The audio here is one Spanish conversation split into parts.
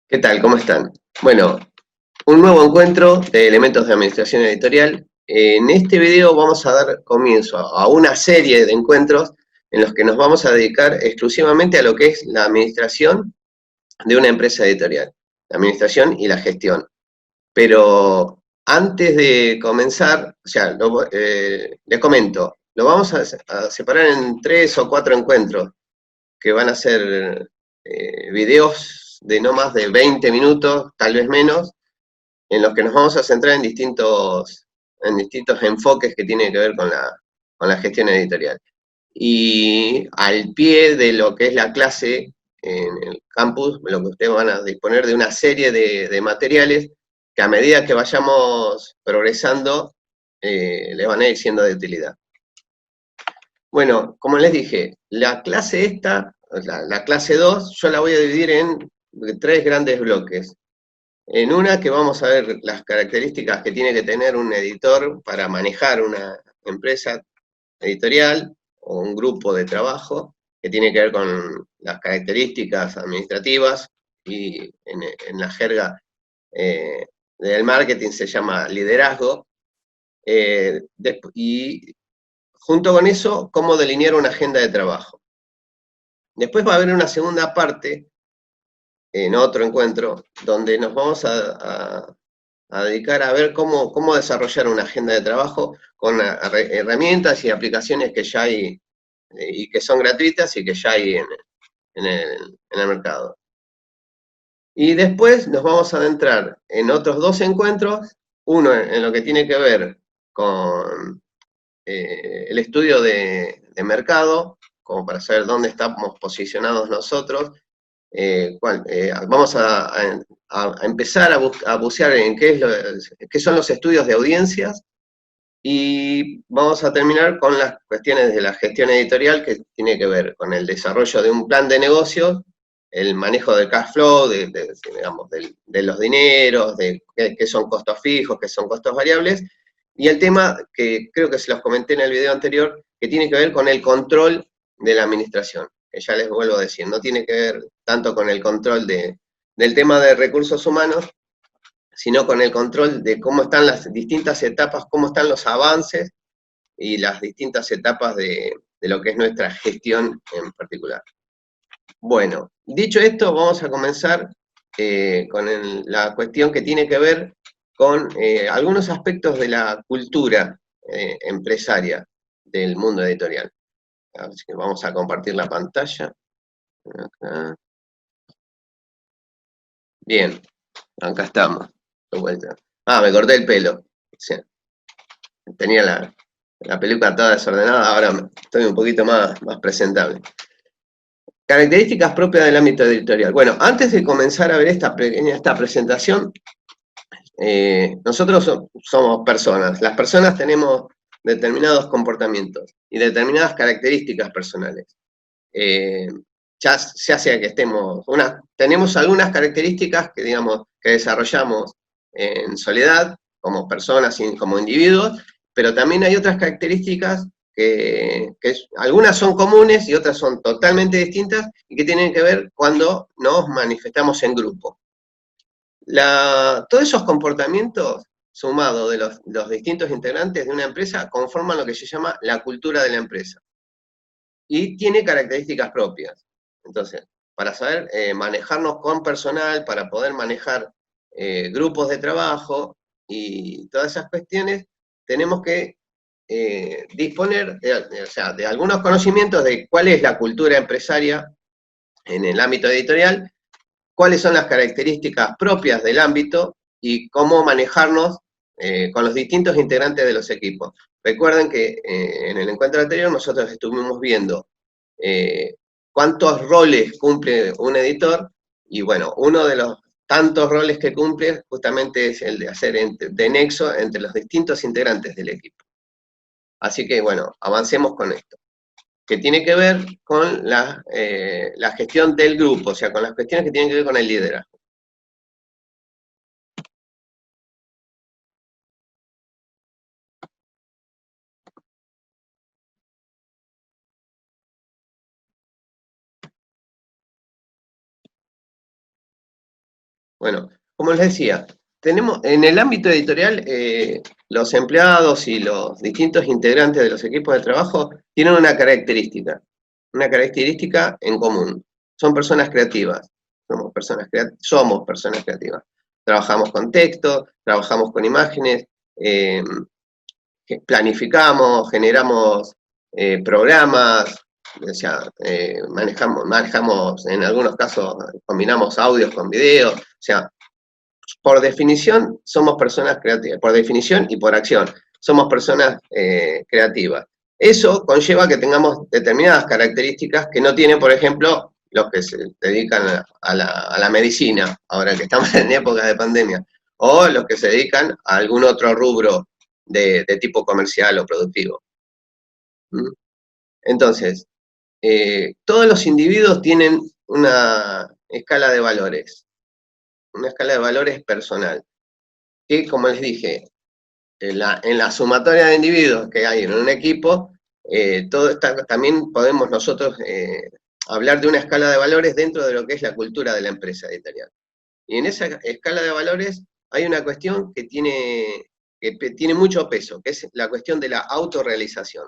¿Qué tal? ¿Cómo están? Bueno, un nuevo encuentro de elementos de administración editorial. En este video vamos a dar comienzo a una serie de encuentros en los que nos vamos a dedicar exclusivamente a lo que es la administración de una empresa editorial, la administración y la gestión. Pero antes de comenzar, les comento, lo vamos a separar en 3 o 4 encuentros que van a ser videos de no más de 20 minutos, tal vez menos, en los que nos vamos a centrar en distintos enfoques que tienen que ver con la gestión editorial. Y al pie de lo que es la clase en el campus, lo que ustedes van a disponer de una serie de materiales que a medida que vayamos progresando, les van a ir siendo de utilidad. Bueno, como les dije, la clase esta, la clase 2, yo la voy a dividir en 3 grandes bloques. En una que vamos a ver las características que tiene que tener un editor para manejar una empresa editorial o un grupo de trabajo, que tiene que ver con las características administrativas y en la jerga del marketing se llama liderazgo. Y junto con eso, cómo delinear una agenda de trabajo. Después va a haber una segunda parte, en otro encuentro, donde nos vamos a dedicar a ver cómo desarrollar una agenda de trabajo con herramientas y aplicaciones que ya hay y que son gratuitas y que ya hay en el mercado. Y después nos vamos a adentrar en otros 2 encuentros, uno en lo que tiene que ver con el estudio de mercado, como para saber dónde estamos posicionados nosotros. Vamos a empezar a bucear en qué son los estudios de audiencias y vamos a terminar con las cuestiones de la gestión editorial que tiene que ver con el desarrollo de un plan de negocio, el manejo del cash flow, digamos, de los dineros, de qué son costos fijos, qué son costos variables, y el tema que creo que se los comenté en el video anterior, que tiene que ver con el control de la administración, que ya les vuelvo a decir, no tiene que ver tanto con el control del tema de recursos humanos, sino con el control de cómo están las distintas etapas, cómo están los avances y las distintas etapas de lo que es nuestra gestión en particular. Bueno, dicho esto, vamos a comenzar con la cuestión que tiene que ver con algunos aspectos de la cultura empresaria del mundo editorial. Así que vamos a compartir la pantalla. Acá. Bien, acá estamos. De vuelta. Ah, me corté el pelo. Sí, tenía la peluca toda desordenada, ahora estoy un poquito más presentable. Características propias del ámbito editorial. Bueno, antes de comenzar a ver esta presentación, nosotros somos personas. Las personas tenemos determinados comportamientos y determinadas características personales. Ya sea que tenemos algunas características que, digamos, que desarrollamos en soledad, como personas y como individuos, pero también hay otras características que algunas son comunes y otras son totalmente distintas y que tienen que ver cuando nos manifestamos en grupo. Todos esos comportamientos, sumados de los distintos integrantes de una empresa, conforman lo que se llama la cultura de la empresa. Y tiene características propias. Entonces, para saber manejarnos con personal, para poder manejar grupos de trabajo y todas esas cuestiones, tenemos que disponer de algunos conocimientos de cuál es la cultura empresaria en el ámbito editorial, cuáles son las características propias del ámbito y cómo manejarnos con los distintos integrantes de los equipos. Recuerden que en el encuentro anterior nosotros estuvimos viendo cuántos roles cumple un editor y bueno, uno de los tantos roles que cumple justamente es el de hacer de nexo entre los distintos integrantes del equipo. Así que bueno, avancemos con esto, que tiene que ver con la gestión del grupo, o sea, con las cuestiones que tienen que ver con el liderazgo. Bueno, como les decía, tenemos en el ámbito editorial, los empleados y los distintos integrantes de los equipos de trabajo tienen una característica en común. Son personas creativas, somos personas creativas. Trabajamos con texto, trabajamos con imágenes, planificamos, generamos programas, o sea, manejamos, en algunos casos, combinamos audios con videos, o sea, por definición somos personas creativas, por definición y por acción, somos personas creativas. Eso conlleva que tengamos determinadas características que no tienen, por ejemplo, los que se dedican a la medicina, ahora que estamos en época de pandemia, o los que se dedican a algún otro rubro de tipo comercial o productivo. ¿Mm? Entonces, todos los individuos tienen una escala de valores personal, que como les dije, en la sumatoria de individuos que hay en un equipo, también podemos nosotros hablar de una escala de valores dentro de lo que es la cultura de la empresa editorial. Y en esa escala de valores hay una cuestión que tiene mucho peso, que es la cuestión de la autorrealización.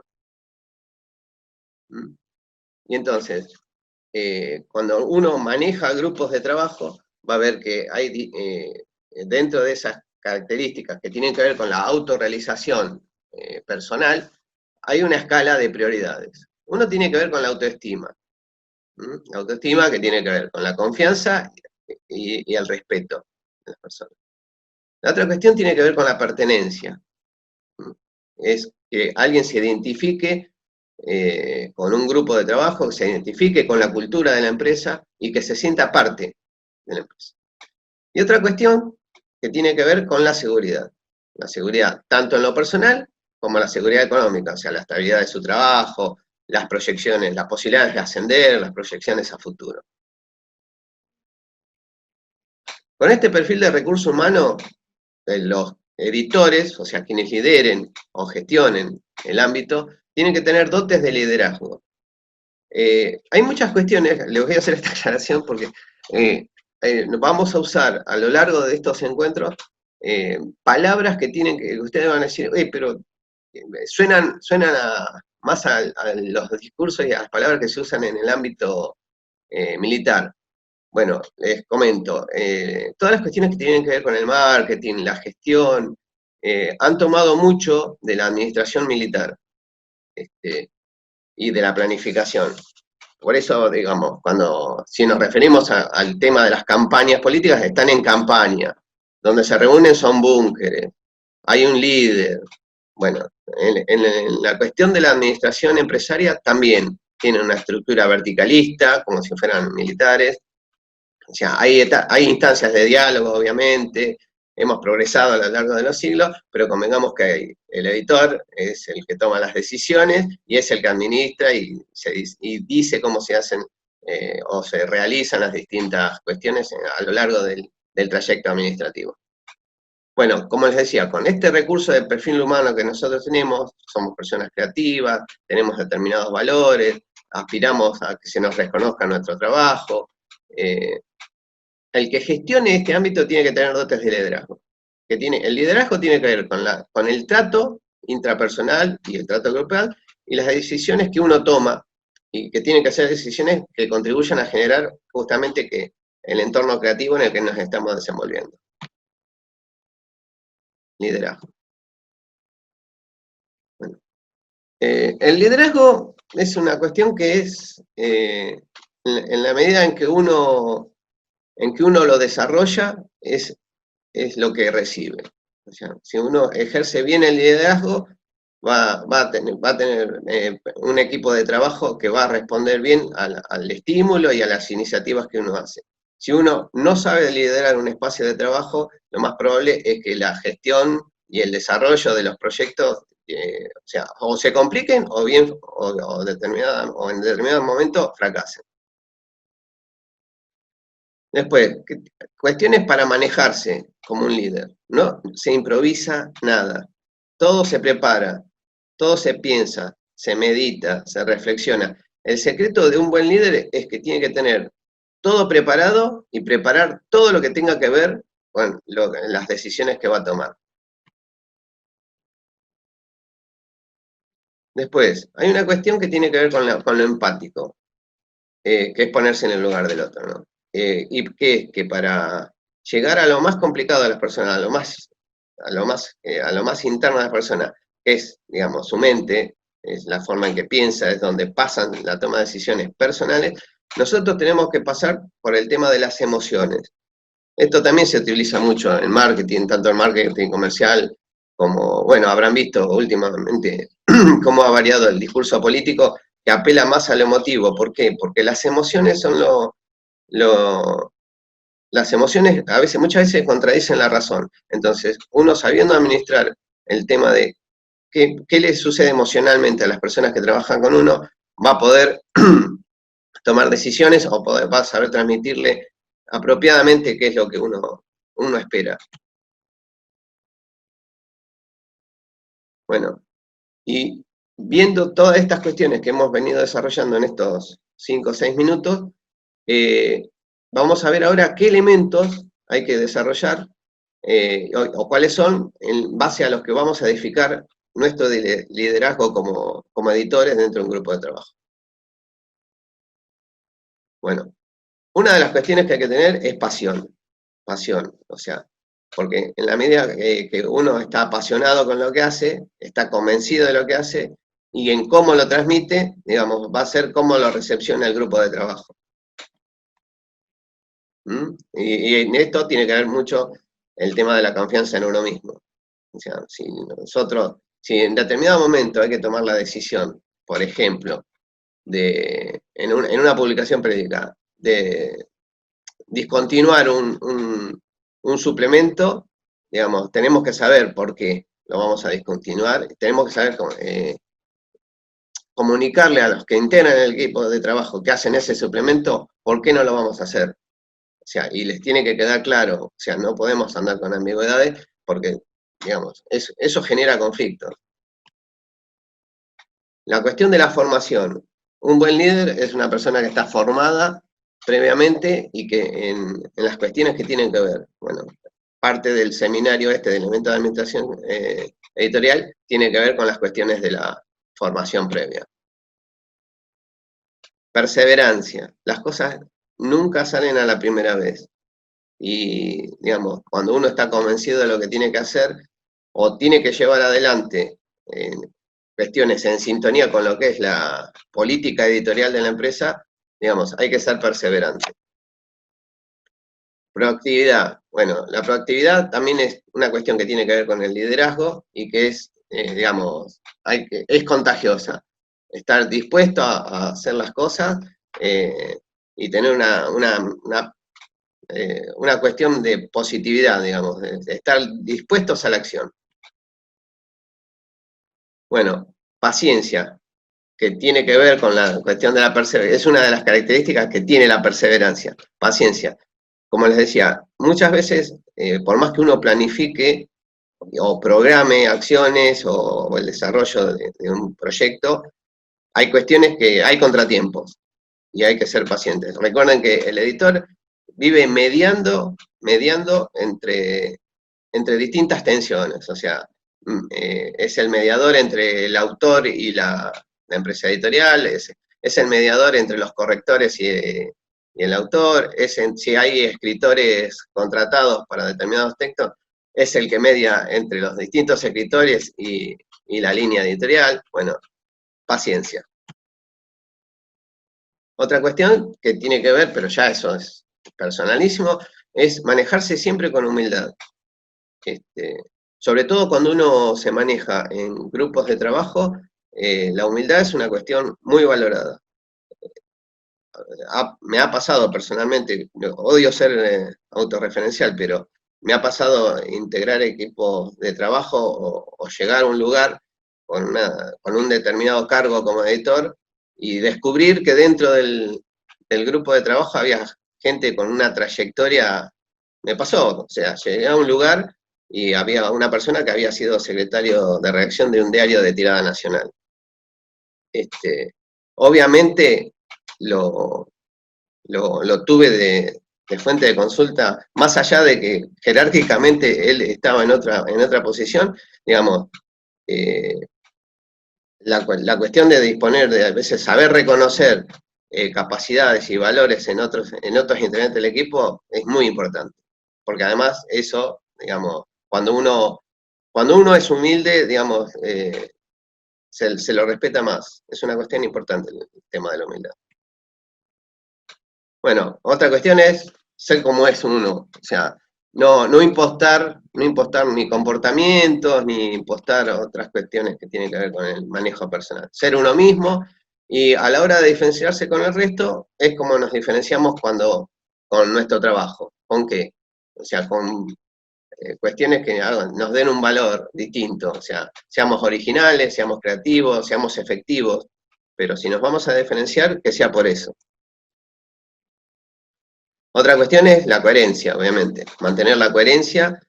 ¿Mm? Y entonces, cuando uno maneja grupos de trabajo, va a ver que hay dentro de esas características que tienen que ver con la autorrealización personal, hay una escala de prioridades. Uno tiene que ver con la autoestima. La autoestima que tiene que ver con la confianza y el respeto de las personas. La otra cuestión tiene que ver con la pertenencia. Es que alguien se identifique con un grupo de trabajo, que se identifique con la cultura de la empresa y que se sienta parte de la empresa. Y otra cuestión que tiene que ver con la seguridad tanto en lo personal como la seguridad económica, o sea, la estabilidad de su trabajo, las proyecciones, las posibilidades de ascender, las proyecciones a futuro. Con este perfil de recurso humano, los editores, o sea, quienes lideren o gestionen el ámbito, tienen que tener dotes de liderazgo. Hay muchas cuestiones, les voy a hacer esta aclaración porque vamos a usar a lo largo de estos encuentros palabras que ustedes van a decir, pero suenan más a los discursos y a las palabras que se usan en el ámbito militar. Bueno, les comento, todas las cuestiones que tienen que ver con el marketing, la gestión, han tomado mucho de la administración militar y de la planificación. Por eso, digamos, si nos referimos al tema de las campañas políticas, están en campaña. Donde se reúnen son búnkeres, hay un líder. Bueno, en la cuestión de la administración empresaria también tiene una estructura verticalista, como si fueran militares. O sea, hay instancias de diálogo, obviamente, hemos progresado a lo largo de los siglos, pero convengamos que el editor es el que toma las decisiones y es el que administra y dice cómo se hacen o se realizan las distintas cuestiones a lo largo del trayecto administrativo. Bueno, como les decía, con este recurso de perfil humano que nosotros tenemos, somos personas creativas, tenemos determinados valores, aspiramos a que se nos reconozca nuestro trabajo. El que gestione este ámbito tiene que tener dotes de liderazgo. El liderazgo tiene que ver con el trato intrapersonal y el trato grupal y las decisiones que uno toma y que tienen que ser decisiones que contribuyan a generar justamente el entorno creativo en el que nos estamos desenvolviendo. Liderazgo. Bueno, el liderazgo es una cuestión que es, en la medida en que uno lo desarrolla, es lo que recibe. O sea, si uno ejerce bien el liderazgo, va a tener un equipo de trabajo que va a responder bien al estímulo y a las iniciativas que uno hace. Si uno no sabe liderar un espacio de trabajo, lo más probable es que la gestión y el desarrollo de los proyectos, o sea, o se compliquen o en determinado momento fracasen. Después, cuestiones para manejarse como un líder. No se improvisa nada. Todo se prepara, todo se piensa, se medita, se reflexiona. El secreto de un buen líder es que tiene que tener todo preparado y preparar todo lo que tenga que ver con las decisiones que va a tomar. Después, hay una cuestión que tiene que ver con lo empático, que es ponerse en el lugar del otro, ¿no? Y que para llegar a lo más complicado de las personas, a lo más interno de las personas, que es, digamos, su mente, es la forma en que piensa, es donde pasan la toma de decisiones personales, nosotros tenemos que pasar por el tema de las emociones. Esto también se utiliza mucho en marketing, tanto en marketing comercial como, bueno, habrán visto últimamente cómo ha variado el discurso político que apela más a lo emotivo. ¿Por qué? Porque las emociones son las emociones muchas veces contradicen la razón. Entonces, uno sabiendo administrar el tema de qué le sucede emocionalmente a las personas que trabajan con uno, va a poder tomar decisiones o va a saber transmitirle apropiadamente qué es lo que uno espera. Bueno, y viendo todas estas cuestiones que hemos venido desarrollando en estos 5 o 6 minutos, vamos a ver ahora qué elementos hay que desarrollar o cuáles son en base a los que vamos a edificar nuestro liderazgo como editores dentro de un grupo de trabajo. Bueno, una de las cuestiones que hay que tener es pasión, o sea, porque en la medida que uno está apasionado con lo que hace, está convencido de lo que hace, y en cómo lo transmite, digamos, va a ser cómo lo recepciona el grupo de trabajo. Y en esto tiene que ver mucho el tema de la confianza en uno mismo. O sea, si en determinado momento hay que tomar la decisión, por ejemplo, en una publicación periódica, de discontinuar un suplemento, digamos, tenemos que saber por qué lo vamos a discontinuar, tenemos que saber comunicarle a los que integran el equipo de trabajo que hacen ese suplemento, por qué no lo vamos a hacer. O sea, y les tiene que quedar claro, o sea, no podemos andar con ambigüedades porque, digamos, eso genera conflictos. La cuestión de la formación. Un buen líder es una persona que está formada previamente y que en las cuestiones que tienen que ver, bueno, parte del seminario del evento de administración editorial, tiene que ver con las cuestiones de la formación previa. Perseverancia. Las cosas nunca salen a la primera vez. Y, digamos, cuando uno está convencido de lo que tiene que hacer o tiene que llevar adelante cuestiones en sintonía con lo que es la política editorial de la empresa, digamos, hay que ser perseverante. Proactividad. Bueno, la proactividad también es una cuestión que tiene que ver con el liderazgo y que es, digamos, es contagiosa. Estar dispuesto a hacer las cosas y tener una cuestión de positividad, digamos, de estar dispuestos a la acción. Bueno, paciencia, que tiene que ver con la cuestión de la perseverancia, es una de las características que tiene la perseverancia, paciencia. Como les decía, muchas veces, por más que uno planifique o programe acciones o el desarrollo de un proyecto, hay cuestiones que hay contratiempos y hay que ser pacientes. Recuerden que el editor vive mediando entre distintas tensiones, o sea, es el mediador entre el autor y la empresa editorial, es el mediador entre los correctores y el autor, si hay escritores contratados para determinados textos, es el que media entre los distintos escritores y la línea editorial. Bueno, paciencia. Otra cuestión que tiene que ver, pero ya eso es personalísimo, es manejarse siempre con humildad. Sobre todo cuando uno se maneja en grupos de trabajo, la humildad es una cuestión muy valorada. Me ha pasado personalmente, odio ser autorreferencial, pero me ha pasado integrar equipos de trabajo o llegar a un lugar con un determinado cargo como editor y descubrir que dentro del grupo de trabajo había gente con una trayectoria, me pasó, o sea, llegué a un lugar y había una persona que había sido secretario de redacción de un diario de tirada nacional. Obviamente lo lo tuve de fuente de consulta, más allá de que jerárquicamente él estaba en otra posición, digamos, la cuestión de disponer de a veces saber reconocer capacidades y valores en otros integrantes del equipo es muy importante, porque además eso, digamos, cuando uno es humilde, digamos, se lo respeta más. Es una cuestión importante el tema de la humildad. Bueno, otra cuestión es ser como es uno, o sea, no impostar ni comportamientos, ni impostar otras cuestiones que tienen que ver con el manejo personal. Ser uno mismo, y a la hora de diferenciarse con el resto, es como nos diferenciamos con nuestro trabajo. ¿Con qué? O sea, con cuestiones que nos den un valor distinto, o sea, seamos originales, seamos creativos, seamos efectivos, pero si nos vamos a diferenciar, que sea por eso. Otra cuestión es la coherencia, obviamente, mantener la coherencia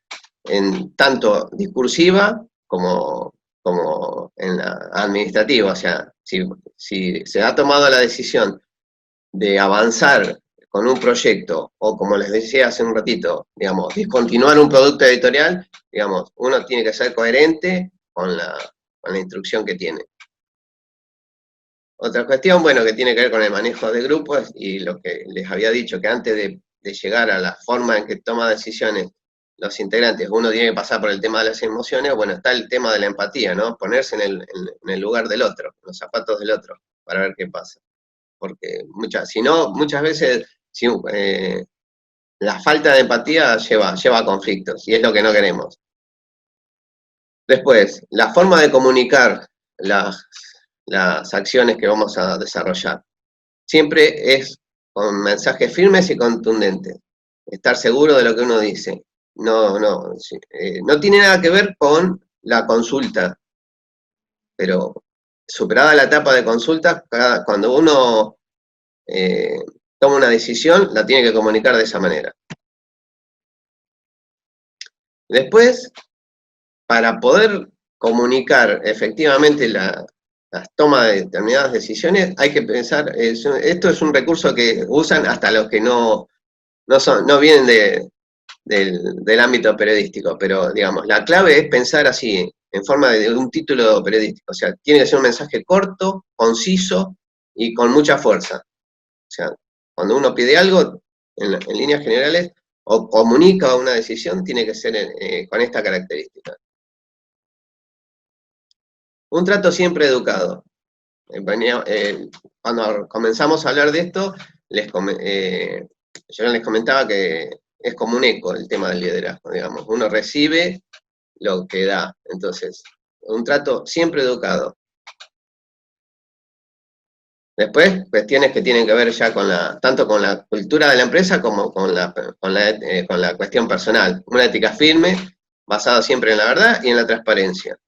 en tanto discursiva como en la administrativa, o sea, si se ha tomado la decisión de avanzar con un proyecto, o como les decía hace un ratito, digamos, discontinuar un producto editorial, digamos, uno tiene que ser coherente con la instrucción que tiene. Otra cuestión, bueno, que tiene que ver con el manejo de grupos, y lo que les había dicho, que antes de llegar a la forma en que toma decisiones los integrantes, uno tiene que pasar por el tema de las emociones. Bueno, está el tema de la empatía, ¿no? Ponerse en el lugar del otro, en los zapatos del otro, para ver qué pasa. Porque muchas veces la falta de empatía lleva a conflictos, y es lo que no queremos. Después, la forma de comunicar las acciones que vamos a desarrollar. Siempre es con mensajes firmes y contundentes. Estar seguro de lo que uno dice. No tiene nada que ver con la consulta, pero superada la etapa de consulta, cuando uno toma una decisión, la tiene que comunicar de esa manera. Después, para poder comunicar efectivamente las tomas de determinadas decisiones, hay que pensar, esto es un recurso que usan hasta los que no vienen del ámbito periodístico, pero digamos, la clave es pensar así, en forma de un título periodístico, o sea, tiene que ser un mensaje corto, conciso y con mucha fuerza. O sea, cuando uno pide algo, en líneas generales, o comunica una decisión, tiene que ser con esta característica. Un trato siempre educado. Cuando comenzamos a hablar de esto, yo les comentaba que es como un eco el tema del liderazgo, digamos. Uno recibe lo que da. Entonces, un trato siempre educado. Después, cuestiones que tienen que ver ya tanto con la cultura de la empresa como con la cuestión personal. Una ética firme, basada siempre en la verdad y en la transparencia.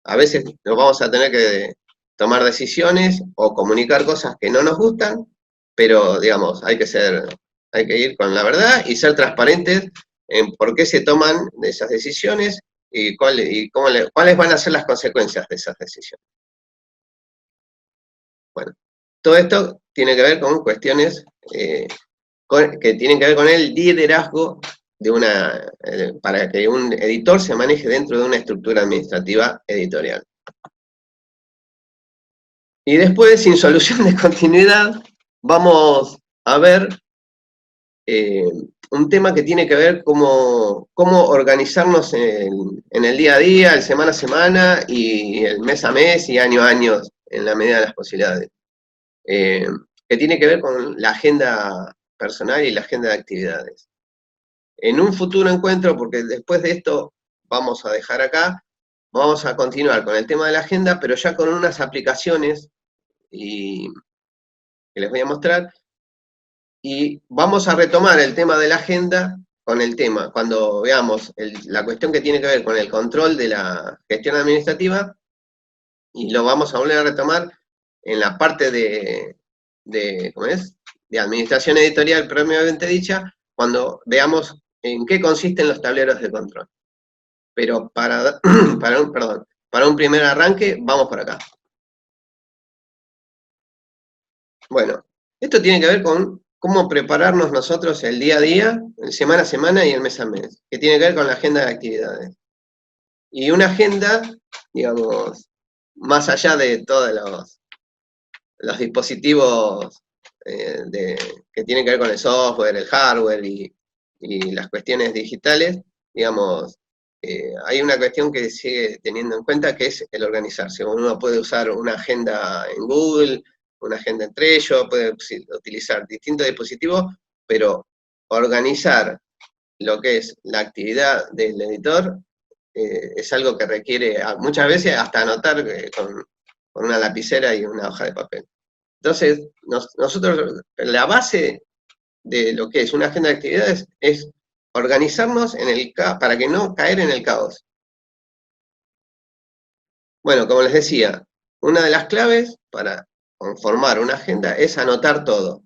A veces nos vamos a tener que tomar decisiones o comunicar cosas que no nos gustan, pero digamos, hay que ir con la verdad y ser transparentes en por qué se toman esas decisiones y cuáles van a ser las consecuencias de esas decisiones. Bueno, todo esto tiene que ver con cuestiones que tienen que ver con el liderazgo para que un editor se maneje dentro de una estructura administrativa editorial. Y después, sin solución de continuidad, vamos a ver un tema que tiene que ver cómo organizarnos en el día a día, el semana a semana, y el mes a mes, y año a año, en la medida de las posibilidades. Que tiene que ver con la agenda personal y la agenda de actividades. En un futuro encuentro, porque después de esto vamos a dejar acá, vamos a continuar con el tema de la agenda, pero ya con unas aplicaciones que les voy a mostrar, y vamos a retomar el tema de la agenda con el tema, cuando veamos la cuestión que tiene que ver con el control de la gestión administrativa, y lo vamos a volver a retomar en la parte de administración editorial previamente dicha, cuando veamos en qué consisten los tableros de control. Pero para un primer arranque, vamos por acá. Bueno, esto tiene que ver con cómo prepararnos nosotros el día a día, el semana a semana y el mes a mes, que tiene que ver con la agenda de actividades. Y una agenda, digamos, más allá de todos los dispositivos que tienen que ver con el software, el hardware y las cuestiones digitales, digamos, hay una cuestión que sigue teniendo en cuenta que es el organizarse. Uno puede usar una agenda en Google, una agenda en Trello, puede utilizar distintos dispositivos, pero organizar lo que es la actividad del editor es algo que requiere muchas veces hasta anotar con una lapicera y una hoja de papel. Entonces, nosotros, la base de lo que es una agenda de actividades es organizarnos para que no caer en el caos. Bueno, como les decía, una de las claves para conformar una agenda es anotar todo.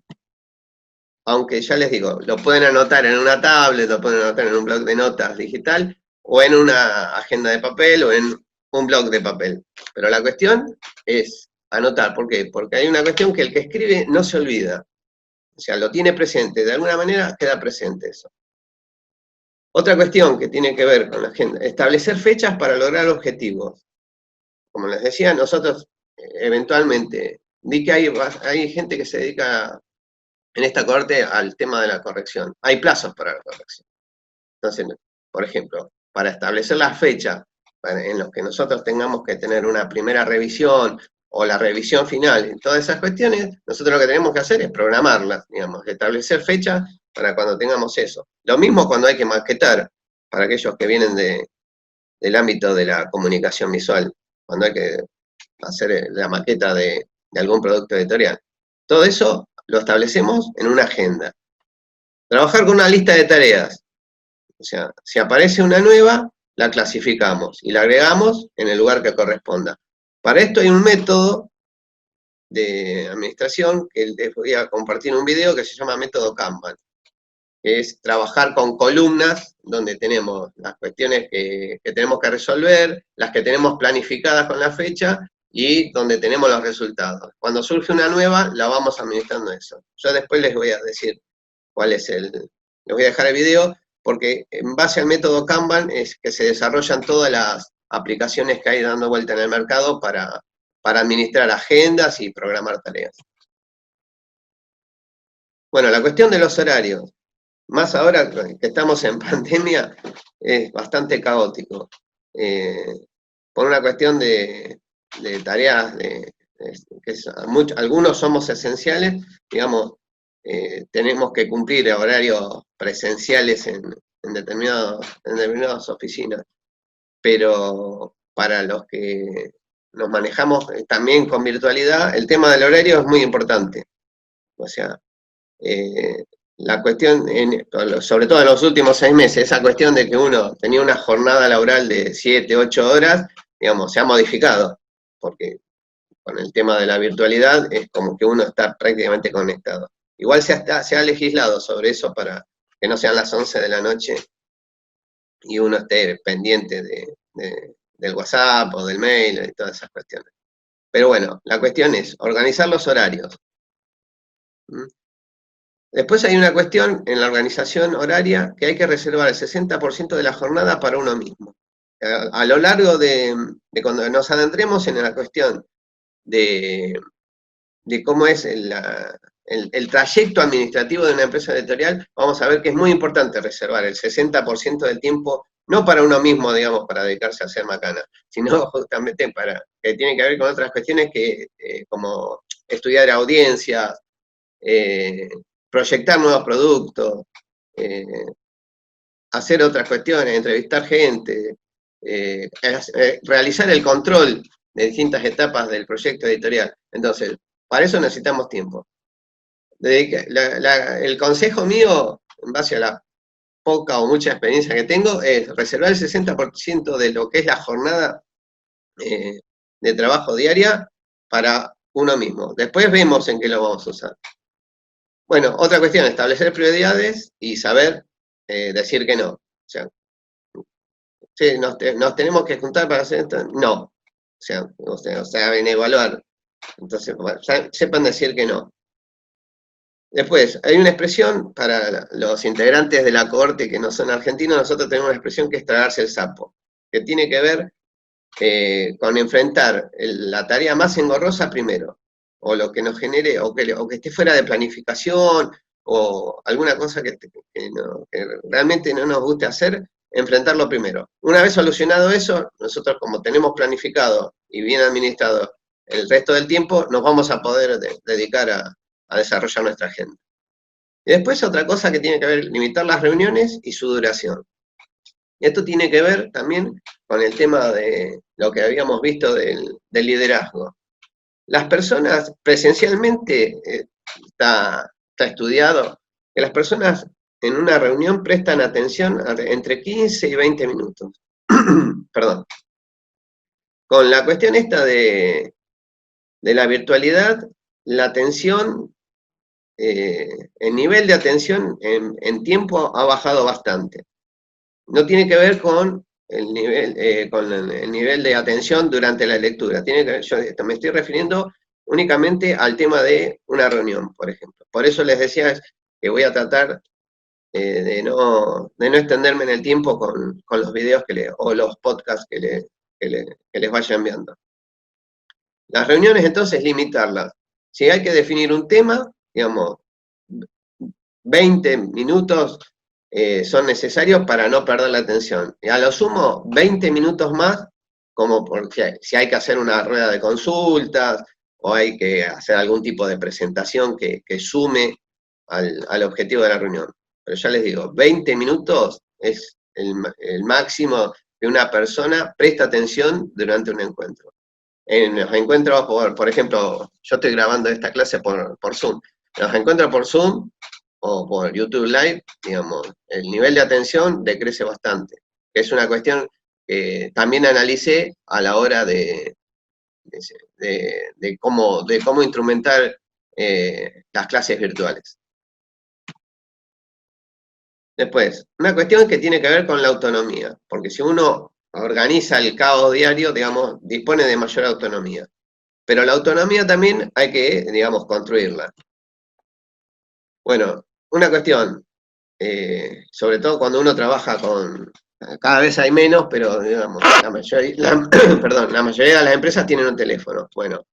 Aunque ya les digo, lo pueden anotar en una tablet, lo pueden anotar en un blog de notas digital, o en una agenda de papel, o en un blog de papel. Pero la cuestión es anotar. ¿Por qué? Porque hay una cuestión que el que escribe no se olvida. O sea, lo tiene presente, de alguna manera queda presente eso. Otra cuestión que tiene que ver con la agenda, establecer fechas para lograr objetivos. Como les decía, nosotros eventualmente, vi que hay gente que se dedica en esta corte al tema de la corrección. Hay plazos para la corrección. Entonces, por ejemplo, para establecer la fecha en los que nosotros tengamos que tener una primera revisión o la revisión final, en todas esas cuestiones, nosotros lo que tenemos que hacer es programarlas, digamos, establecer fechas para cuando tengamos eso. Lo mismo cuando hay que maquetar, para aquellos que vienen del ámbito de la comunicación visual, cuando hay que hacer la maqueta de algún producto editorial. Todo eso lo establecemos en una agenda. Trabajar con una lista de tareas. O sea, si aparece una nueva, la clasificamos y la agregamos en el lugar que corresponda. Para esto hay un método de administración que les voy a compartir un video que se llama método Kanban. Que es trabajar con columnas donde tenemos las cuestiones que tenemos que resolver, las que tenemos planificadas con la fecha y donde tenemos los resultados. Cuando surge una nueva, la vamos administrando eso. Yo después les voy a decir cuál es les voy a dejar el video, porque en base al método Kanban es que se desarrollan todas las aplicaciones que hay dando vuelta en el mercado para administrar agendas y programar tareas. Bueno, la cuestión de los horarios. Más ahora que estamos en pandemia, es bastante caótico. Por una cuestión de tareas, algunos somos esenciales, digamos, tenemos que cumplir horarios presenciales en determinadas oficinas. Pero para los que nos manejamos también con virtualidad, el tema del horario es muy importante. O sea, la cuestión, sobre todo en los últimos 6 meses, esa cuestión de que uno tenía una jornada laboral de 7, 8 horas, digamos, se ha modificado, porque con el tema de la virtualidad es como que uno está prácticamente conectado. Igual se ha legislado sobre eso para que no sean las 11 de la noche y uno esté pendiente del WhatsApp o del mail y todas esas cuestiones. Pero bueno, la cuestión es organizar los horarios. Después hay una cuestión en la organización horaria que hay que reservar el 60% de la jornada para uno mismo. A lo largo de cuando nos adentremos en la cuestión de cómo es el trayecto administrativo de una empresa editorial, vamos a ver que es muy importante reservar el 60% del tiempo, no para uno mismo, digamos, para dedicarse a hacer macana, sino justamente que tiene que ver con otras cuestiones que, como estudiar audiencias, proyectar nuevos productos, hacer otras cuestiones, entrevistar gente, realizar el control de distintas etapas del proyecto editorial. Entonces, para eso necesitamos tiempo. El consejo mío, en base a la poca o mucha experiencia que tengo, es reservar el 60% de lo que es la jornada de trabajo diaria para uno mismo. Después vemos en qué lo vamos a usar. Bueno, otra cuestión, establecer prioridades y saber decir que no. O sea, sí, nos tenemos que juntar para hacer esto. No. O sea, en evaluar. Entonces, bueno, sepan decir que no. Después, hay una expresión para los integrantes de la cohorte que no son argentinos, nosotros tenemos una expresión que es tragarse el sapo, que tiene que ver con enfrentar la tarea más engorrosa primero, o lo que nos genere, o que esté fuera de planificación, o alguna cosa que realmente no nos guste hacer, enfrentarlo primero. Una vez solucionado eso, nosotros como tenemos planificado y bien administrado el resto del tiempo, nos vamos a poder dedicar a desarrollar nuestra agenda. Y después otra cosa que tiene que ver, limitar las reuniones y su duración. Esto tiene que ver también con el tema de lo que habíamos visto del liderazgo. Las personas, presencialmente, está estudiado, que las personas en una reunión prestan atención entre 15 y 20 minutos. Perdón. Con la cuestión esta de la virtualidad, la atención, el nivel de atención en tiempo ha bajado bastante. No tiene que ver con el nivel de atención durante la lectura. Yo me estoy refiriendo únicamente al tema de una reunión, por ejemplo. Por eso les decía que voy a tratar de no extenderme en el tiempo con los videos o los podcasts que les vaya enviando. Las reuniones, entonces, limitarlas. Si hay que definir un tema, digamos, 20 minutos son necesarios para no perder la atención. Y a lo sumo, 20 minutos más, como si hay que hacer una rueda de consultas, o hay que hacer algún tipo de presentación que sume al objetivo de la reunión. Pero ya les digo, 20 minutos es el máximo que una persona presta atención durante un encuentro. En los encuentros, por ejemplo, yo estoy grabando esta clase por Zoom. En los encuentros por Zoom o por YouTube Live, digamos, el nivel de atención decrece bastante. Es una cuestión que también analicé a la hora de cómo instrumentar las clases virtuales. Después, una cuestión que tiene que ver con la autonomía, porque si uno organiza el caos diario, digamos, dispone de mayor autonomía. Pero la autonomía también hay que, digamos, construirla. Bueno, una cuestión, sobre todo cuando uno trabaja cada vez hay menos, pero digamos, la mayoría de las empresas tienen un teléfono. Bueno,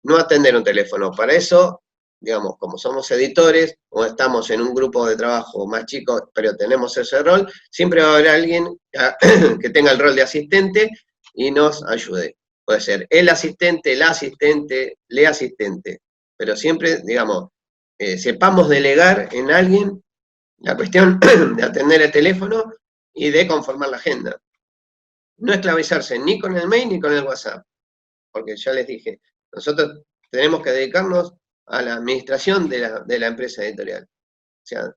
no atender un teléfono. Para eso, digamos, como somos editores o estamos en un grupo de trabajo más chico, pero tenemos ese rol, siempre va a haber alguien que tenga el rol de asistente y nos ayude. Puede ser el asistente, la asistente, le asistente, pero siempre, digamos, sepamos delegar en alguien la cuestión de atender el teléfono y de conformar la agenda. No esclavizarse ni con el mail ni con el WhatsApp, porque ya les dije, nosotros tenemos que dedicarnos a la administración de la empresa editorial. O sea,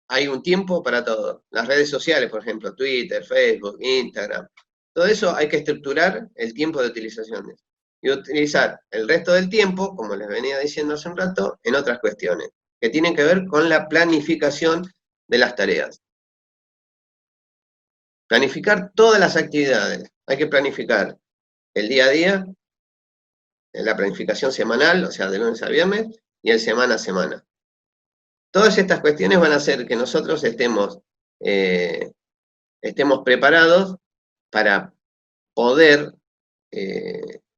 hay un tiempo para todo. Las redes sociales, por ejemplo, Twitter, Facebook, Instagram, todo eso hay que estructurar el tiempo de utilizaciones. Y utilizar el resto del tiempo, como les venía diciendo hace un rato, en otras cuestiones, que tienen que ver con la planificación de las tareas. Planificar todas las actividades. Hay que planificar el día a día, la planificación semanal, o sea, de lunes a viernes, y el semana a semana. Todas estas cuestiones van a hacer que nosotros estemos preparados para poder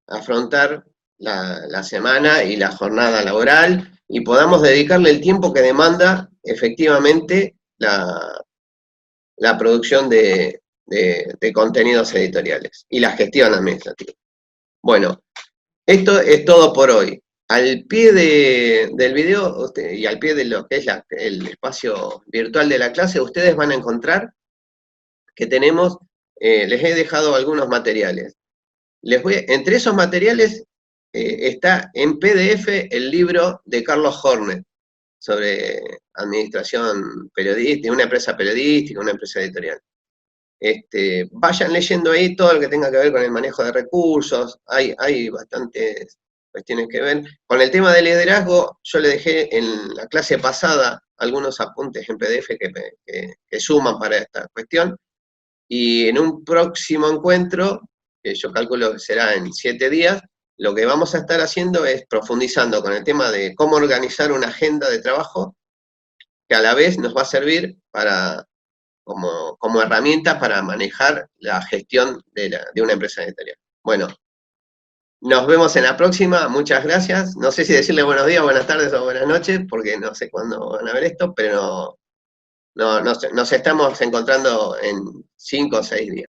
afrontar la semana y la jornada laboral y podamos dedicarle el tiempo que demanda efectivamente la producción de contenidos editoriales y la gestión administrativa. Bueno, esto es todo por hoy. Al pie del video y al pie de lo que es el espacio virtual de la clase, ustedes van a encontrar que tenemos, les he dejado algunos materiales. Entre esos materiales está en PDF el libro de Carlos Horner sobre administración periodística, una empresa periodística, una empresa editorial. Vayan leyendo ahí todo lo que tenga que ver con el manejo de recursos, hay bastantes cuestiones que ver. Con el tema del liderazgo, yo le dejé en la clase pasada algunos apuntes en PDF que suman para esta cuestión, y en un próximo encuentro, que yo calculo que será en 7 días, lo que vamos a estar haciendo es profundizando con el tema de cómo organizar una agenda de trabajo que a la vez nos va a servir como herramienta para manejar la gestión de una empresa editorial. Bueno, nos vemos en la próxima, muchas gracias. No sé si decirle buenos días, buenas tardes o buenas noches, porque no sé cuándo van a ver esto, pero nos estamos encontrando en 5 o 6 días.